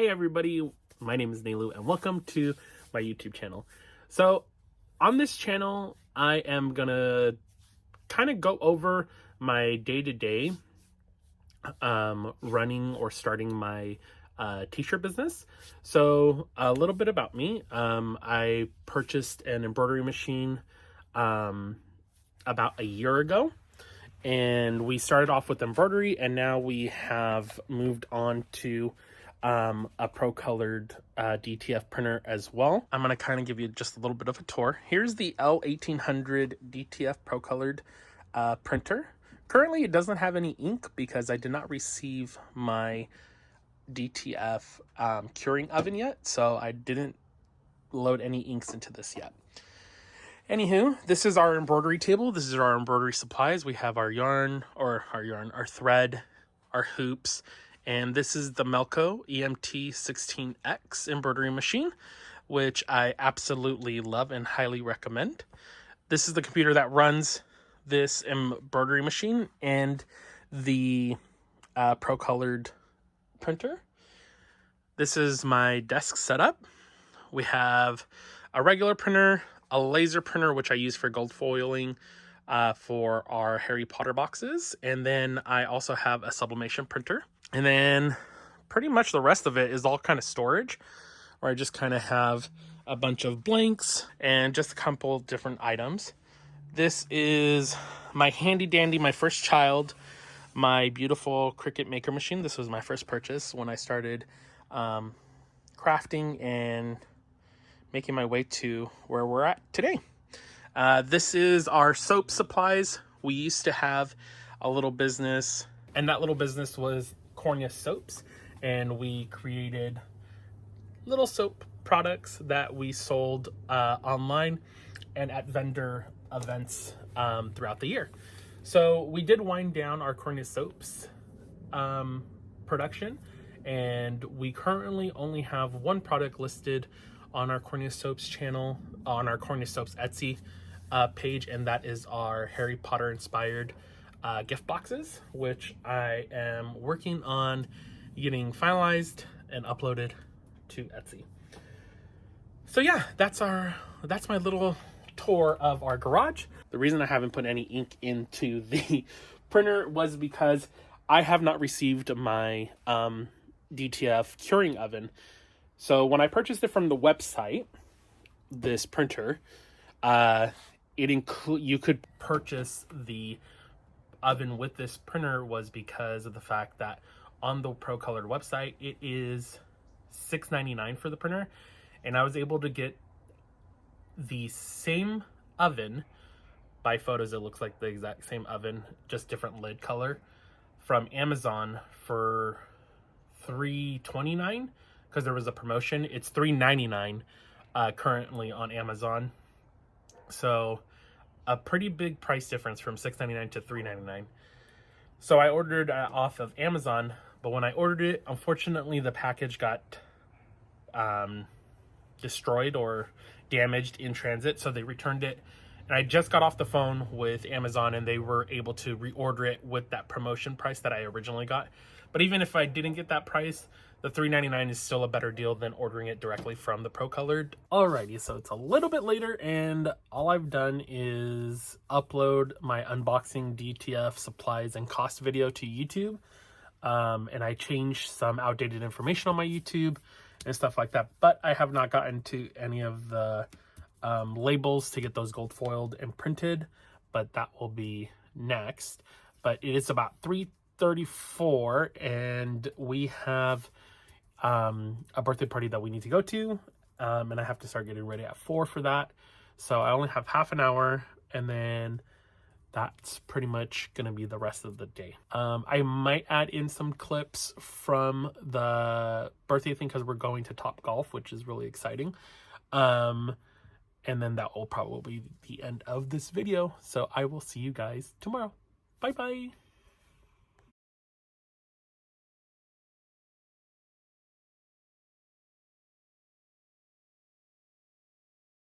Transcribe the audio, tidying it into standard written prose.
Hey everybody, my name is Nelu and welcome to my YouTube channel. So on this channel, I am gonna kind of go over my day-to-day running or starting my t-shirt business. So a little bit about me. I purchased an embroidery machine about a year ago, and we started off with embroidery, and now we have moved on to a pro-colored DTF printer as well. I'm going to kind of give you just a little bit of a tour. Here's the L1800 DTF pro-colored printer. Currently, it doesn't have any ink because I did not receive my DTF curing oven yet, so I didn't load any inks into this yet. Anywho, this is our embroidery table. This is our embroidery supplies. We have our our thread, our hoops, and this is the Melco EMT16X embroidery machine, which I absolutely love and highly recommend. This is the computer that runs this embroidery machine and the pro-colored printer. This is my desk setup. We have a regular printer, a laser printer, which I use for gold foiling for our Harry Potter boxes. And then I also have a sublimation printer. And then pretty much the rest of it is all kind of storage, where I just kind of have a bunch of blanks and just a couple different items. This is my handy dandy, my first child, my beautiful Cricut maker machine. This was my first purchase when I started crafting and making my way to where we're at today. This is our soap supplies. We used to have a little business, and that little business was Cornea Soaps, and we created little soap products that we sold online and at vendor events throughout the year. So we did wind down our Cornea Soaps production, and we currently only have one product listed on our Cornea Soaps channel, on our Cornea Soaps Etsy page, and that is our Harry Potter inspired gift boxes, which I am working on getting finalized and uploaded to Etsy. So yeah, that's my little tour of our garage. The reason I haven't put any ink into the printer was because I have not received my DTF curing oven. So when I purchased it from the website, this printer, you could purchase the oven with this printer, was because of the fact that on the pro-colored website, it is $6.99 for the printer, and I was able to get the same oven. By photos, it looks like the exact same oven, just different lid color, from Amazon for $3.29 because there was a promotion. It's $3.99 currently on Amazon, so a pretty big price difference from $6.99 to $3.99. So I ordered off of Amazon, but when I ordered it, unfortunately the package got destroyed or damaged in transit, so they returned it. And I just got off the phone with Amazon, and they were able to reorder it with that promotion price that I originally got. But even if I didn't get that price, the $3.99 is still a better deal than ordering it directly from the pro-colored. Alrighty, so it's a little bit later, and all I've done is upload my unboxing DTF supplies and cost video to YouTube. And I changed some outdated information on my YouTube and stuff like that. But I have not gotten to any of the labels to get those gold foiled and printed, but that will be next. But it is about 3:34, and we have a birthday party that we need to go to, and I have to start getting ready at 4 for that. So I only have half an hour, and then that's pretty much gonna be the rest of the day. I might add in some clips from the birthday thing because we're going to Top Golf, which is really exciting. And then that will probably be the end of this video. So I will see you guys tomorrow. Bye bye.